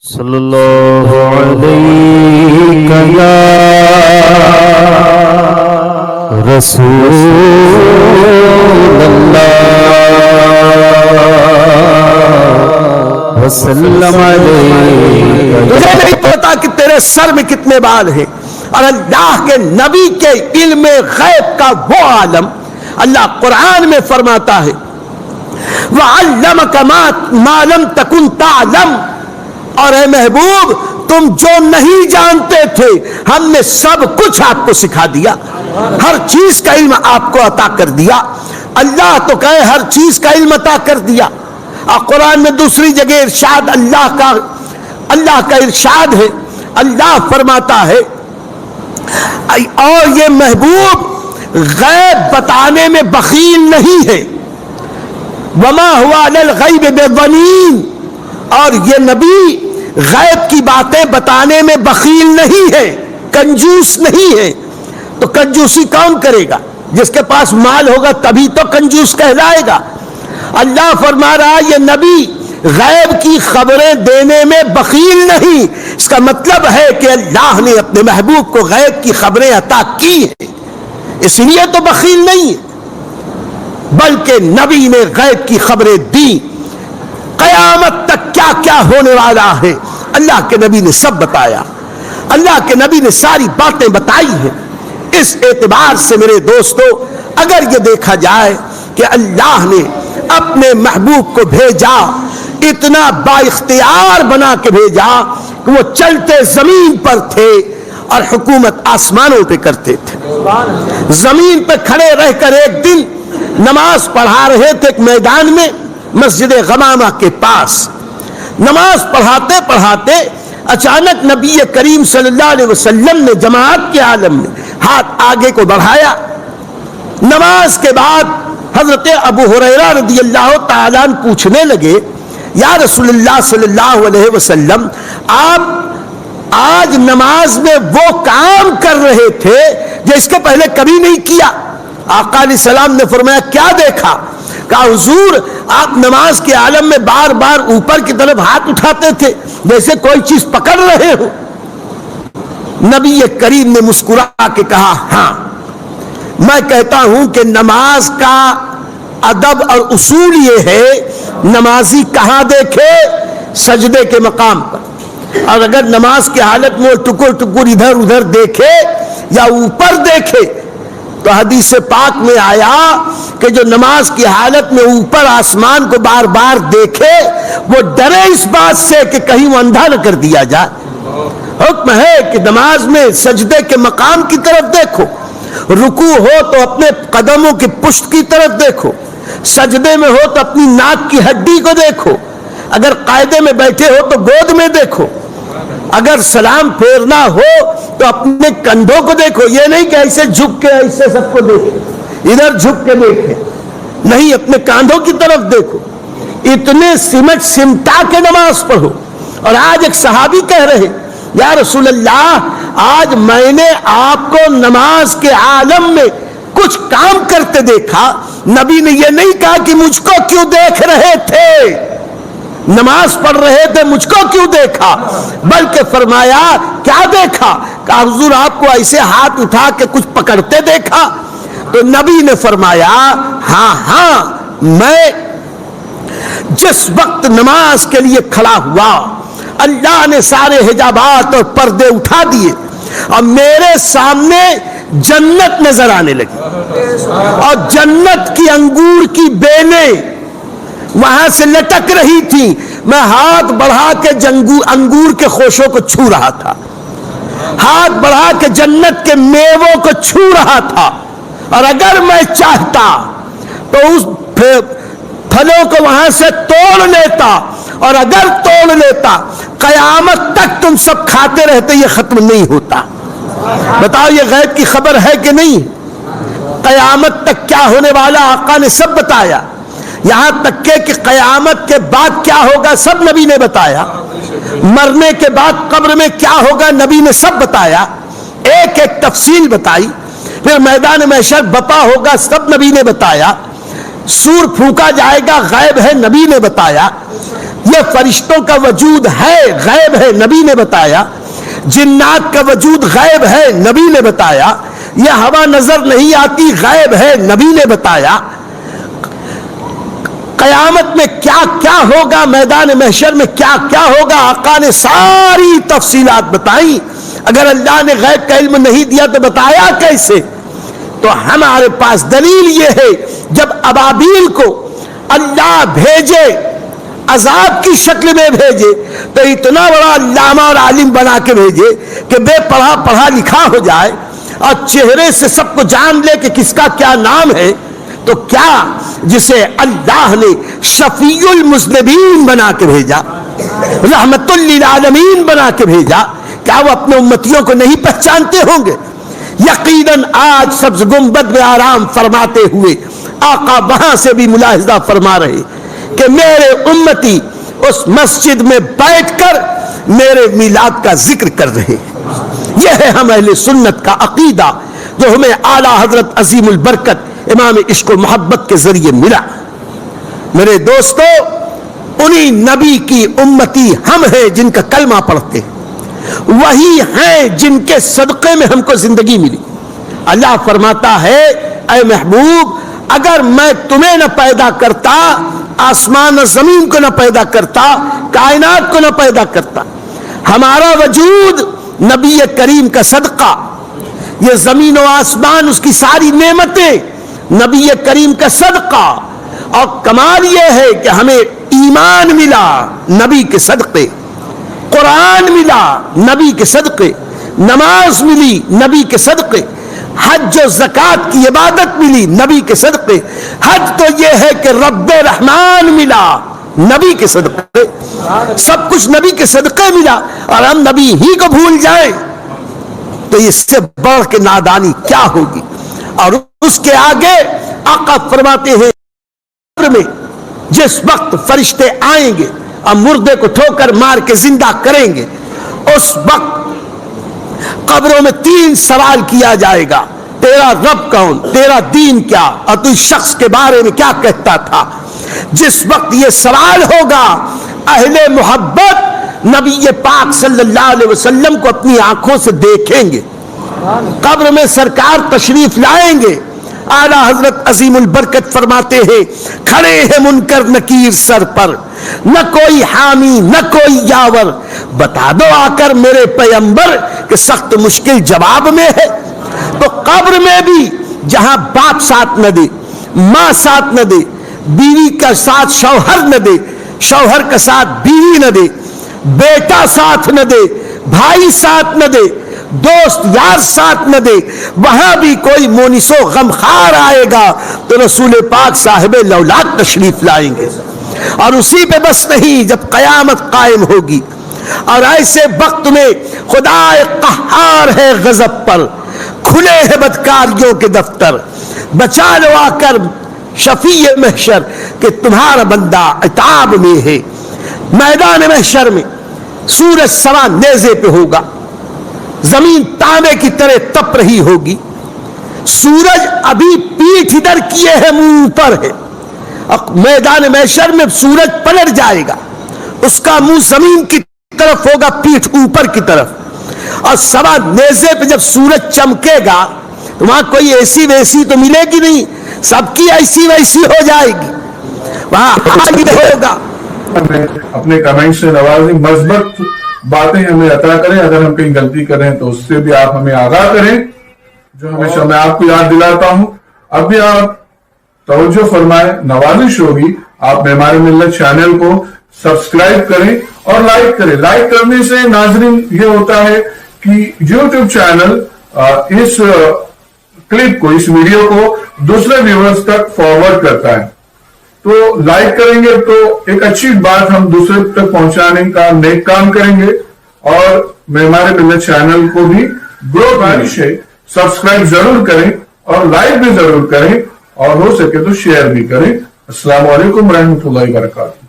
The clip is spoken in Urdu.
صلی اللہ علیہ یا رسول اللہ وسلم علیہ۔ تجھے نہیں پتا کہ تیرے سر میں کتنے بال ہیں، اور اللہ کے نبی کے علم غیب کا وہ عالم اللہ قرآن میں فرماتا ہے وَعَلَّمَكَ مَا لَمْ تَكُنْ تَعْلَمْ، اور اے محبوب تم جو نہیں جانتے تھے ہم نے سب کچھ آپ کو سکھا دیا، ہر چیز کا علم آپ کو عطا کر دیا۔ اللہ تو کہے ہر چیز کا علم عطا کر دیا، اور قرآن میں دوسری جگہ ارشاد اللہ کا ارشاد ہے، اللہ فرماتا ہے اور یہ محبوب غیب بتانے میں بخیل نہیں ہے، وما هو علی الغیب بضنین، اور یہ نبی غیب کی باتیں بتانے میں بخیل نہیں ہے، کنجوس نہیں ہے۔ تو کنجوسی کون کرے گا؟ جس کے پاس مال ہوگا تبھی تو کنجوس کہلائے گا۔ اللہ فرما رہا یہ نبی غیب کی خبریں دینے میں بخیل نہیں، اس کا مطلب ہے کہ اللہ نے اپنے محبوب کو غیب کی خبریں عطا کی ہیں، اس لیے تو بخیل نہیں ہے، بلکہ نبی نے غیب کی خبریں دی۔ قیامت تک کیا کیا ہونے والا ہے اللہ کے نبی نے سب بتایا، اللہ کے نبی نے ساری باتیں بتائی ہیں۔ اس اعتبار سے میرے دوستو اگر یہ دیکھا جائے کہ اللہ نے اپنے محبوب کو بھیجا، اتنا با اختیار بنا کے بھیجا کہ وہ چلتے زمین پر تھے اور حکومت آسمانوں پہ کرتے تھے، زمین پہ کھڑے رہ کر ایک دن نماز پڑھا رہے تھے ایک میدان میں مسجد غمامہ کے پاس، نماز پڑھاتے پڑھاتے اچانک نبی کریم صلی اللہ علیہ وسلم نے جماعت کے عالم میں ہاتھ آگے کو بڑھایا۔ نماز کے بعد حضرت ابو ہریرہ رضی اللہ تعالیٰ عنہ پوچھنے لگے یا رسول اللہ صلی اللہ علیہ وسلم آپ آج نماز میں وہ کام کر رہے تھے جو اس کے پہلے کبھی نہیں کیا۔ آقا علیہ السلام نے فرمایا کیا دیکھا؟ کہا حضور آپ نماز کے عالم میں بار بار اوپر کی طرف ہاتھ اٹھاتے تھے جیسے کوئی چیز پکڑ رہے ہو۔ نبی کریم نے مسکرا کے کہا ہاں، میں کہتا ہوں کہ نماز کا ادب اور اصول یہ ہے نمازی کہاں دیکھے؟ سجدے کے مقام پر، اور اگر نماز کی حالت میں ٹکر ٹکر ادھر ادھر دیکھے یا اوپر دیکھے تو حدیث پاک میں آیا کہ جو نماز کی حالت میں اوپر آسمان کو بار بار دیکھے وہ ڈرے اس بات سے کہ کہیں وہ اندھا نہ کر دیا جائے۔ حکم ہے کہ نماز میں سجدے کے مقام کی طرف دیکھو، رکوع ہو تو اپنے قدموں کی پشت کی طرف دیکھو، سجدے میں ہو تو اپنی ناک کی ہڈی کو دیکھو، اگر قاعدے میں بیٹھے ہو تو گود میں دیکھو، اگر سلام پھیرنا ہو تو اپنے کندھوں کو دیکھو، یہ نہیں کہ ایسے جھک کے ایسے سب کو دیکھے، ادھر جھک کے دیکھے نہیں، اپنے کاندھوں کی طرف دیکھو، اتنے سمٹا کے نماز پڑھو۔ اور آج ایک صحابی کہہ رہے یا رسول اللہ آج میں نے آپ کو نماز کے عالم میں کچھ کام کرتے دیکھا، نبی نے یہ نہیں کہا کہ مجھ کو کیوں دیکھ رہے تھے، نماز پڑھ رہے تھے مجھ کو کیوں دیکھا، بلکہ فرمایا کیا دیکھا؟ کہ حضور آپ کو ایسے ہاتھ اٹھا کے کچھ پکڑتے دیکھا؟ تو نبی نے فرمایا ہاں میں جس وقت نماز کے لیے کھڑا ہوا اللہ نے سارے حجابات اور پردے اٹھا دیے اور میرے سامنے جنت نظر آنے لگی، اور جنت کی انگور کی بیلیں وہاں سے لٹک رہی تھی، میں ہاتھ بڑھا کے انگور کے خوشوں کو چھو رہا تھا، ہاتھ بڑھا کے جنت کے میووں کو چھو رہا تھا، اور اگر میں چاہتا تو اس پھلوں کو وہاں سے توڑ لیتا، اور اگر توڑ لیتا قیامت تک تم سب کھاتے رہتے، یہ ختم نہیں ہوتا۔ بتاؤ یہ غیب کی خبر ہے کہ نہیں؟ قیامت تک کیا ہونے والا آقا نے سب بتایا، یہاں تک کہ قیامت کے بعد کیا ہوگا سب نبی نے بتایا، مرنے کے بعد قبر میں کیا ہوگا نبی نے سب بتایا، ایک ایک تفصیل بتائی، پھر میدان محشر بپا ہوگا سب نبی نے بتایا، سور پھونکا جائے گا غیب ہے نبی نے بتایا، یہ فرشتوں کا وجود ہے، غیب ہے، نبی نے بتایا. جنات کا وجود غیب ہے، نبی نے بتایا. یہ ہوا نظر نہیں آتی، غیب ہے، نبی نے بتایا. قیامت میں کیا کیا ہوگا، میدان محشر میں کیا کیا ہوگا، آقا نے ساری تفصیلات بتائیں. اگر اللہ نے غیب کا علم نہیں دیا تو بتایا کیسے؟ تو ہمارے پاس دلیل یہ ہے، جب ابابیل کو اللہ بھیجے، عذاب کی شکل میں بھیجے، تو اتنا بڑا علامہ اور عالم بنا کے بھیجے کہ بے پڑھا پڑھا لکھا ہو جائے اور چہرے سے سب کو جان لے کہ کس کا کیا نام ہے. تو کیا جسے اللہ نے شفیع المذنبین بنا کے بھیجا، رحمت للعالمین بنا کے بھیجا، کیا وہ اپنے امتیوں کو نہیں پہچانتے ہوں گے؟ یقیناً آج سبز گنبد میں آرام فرماتے ہوئے آقا وہاں سے بھی ملاحظہ فرما رہے کہ میرے امتی اس مسجد میں بیٹھ کر میرے میلاد کا ذکر کر رہے. یہ ہے ہم اہل سنت کا عقیدہ جو ہمیں اعلیٰ حضرت عظیم البرکت امام عشق و محبت کے ذریعے ملا. میرے دوستو، انہی نبی کی امتی ہم ہیں جن کا کلمہ پڑھتے ہیں، وہی ہیں جن کے صدقے میں ہم کو زندگی ملی. اللہ فرماتا ہے اے محبوب، اگر میں تمہیں نہ پیدا کرتا، آسمان و زمین کو نہ پیدا کرتا، کائنات کو نہ پیدا کرتا، ہمارا وجود نبی کریم کا صدقہ، یہ زمین و آسمان اس کی ساری نعمتیں نبی کریم کا صدقہ. اور کمال یہ ہے کہ ہمیں ایمان ملا نبی کے صدقے، قرآن ملا نبی کے صدقے، نماز ملی نبی کے صدقے، حج و زکوٰۃ کی عبادت ملی نبی کے صدقے. حج تو یہ ہے کہ رب رحمان ملا نبی کے صدقے، سب کچھ نبی کے صدقے ملا، اور ہم نبی ہی کو بھول جائیں تو اس سے بڑھ کے نادانی کیا ہوگی. اور اس کے آگے آقا فرماتے ہیں قبر میں جس وقت فرشتے آئیں گے اور مردے کو ٹھوکر مار کے زندہ کریں گے، اس وقت قبروں میں 3 سوال کیا جائے گا. تیرا رب کون، تیرا دین کیا، اور تو اس شخص کے بارے میں کیا کہتا تھا. جس وقت یہ سوال ہوگا، اہل محبت نبی پاک صلی اللہ علیہ وسلم کو اپنی آنکھوں سے دیکھیں گے. قبر میں سرکار تشریف لائیں گے. اعلیٰ حضرت عظیم البرکت فرماتے ہیں کھڑے ہیں منکر نکیر سر پر، نہ کوئی حامی نہ کوئی یاور، بتا دو آ کر میرے پیغمبر کہ سخت مشکل جواب میں ہے. تو قبر میں بھی جہاں باپ ساتھ نہ دے، ماں ساتھ نہ دے، بیوی کا ساتھ شوہر نہ دے، شوہر کا ساتھ بیوی نہ دے، بیٹا ساتھ نہ دے، بھائی ساتھ نہ دے، دوست یار ساتھ نہ دے، وہاں بھی کوئی مونس و غمخوار آئے گا تو رسول پاک صاحب لولاک تشریف لائیں گے. اور اسی پہ بس نہیں، جب قیامت قائم ہوگی اور ایسے وقت میں خدا قہار ہے غضب پر، کھلے ہیں بدکاریوں کے دفتر، بچا لو آ کر شفیع محشر کہ تمہارا بندہ عتاب میں ہے. میدان محشر میں سورج سوا نیزے پہ ہوگا، زمین تانبے کی طرح تپ رہی ہوگی، سورج ابھی پیٹھ ادھر کیے ہے منہ پر ہے. میدان محشر میں سورج پلٹ جائے گا، اس کا منہ زمین کی طرف ہوگا، پیٹھ اوپر کی طرف. اور سوا نیزے پہ جب سورج چمکے گا تو وہاں کوئی ایسی ویسی تو ملے گی نہیں، سب کی ایسی ویسی ہو جائے گی، وہاں ہوگا. اپنے کمنٹ سے نوازیں، مثبت باتیں ہمیں عطا کریں، اگر ہم کہیں غلطی کریں تو اس سے بھی آپ ہمیں آگاہ کریں، جو ہمیشہ میں آپ کو یاد دلاتا ہوں. اب بھی آپ توجہ فرمائیں، نوازش ہوگی آپ معمار ملت چینل کو سبسکرائب کریں اور لائک کریں. لائک کرنے سے ناظرین یہ ہوتا ہے کہ یوٹیوب چینل اس کلپ کو، اس ویڈیو کو دوسرے ویورز تک فارورڈ کرتا ہے. تو لائک کریں گے تو ایک اچھی بات ہم دوسرے تک پہنچانے کا نیک کام کریں گے. اور معمار ملت چینل کو بھی گروتھ ہے، سبسکرائب ضرور کریں اور لائک بھی ضرور کریں، اور ہو سکے تو شیئر بھی کریں. السلام علیکم ورحمۃ اللہ وبرکاتہ.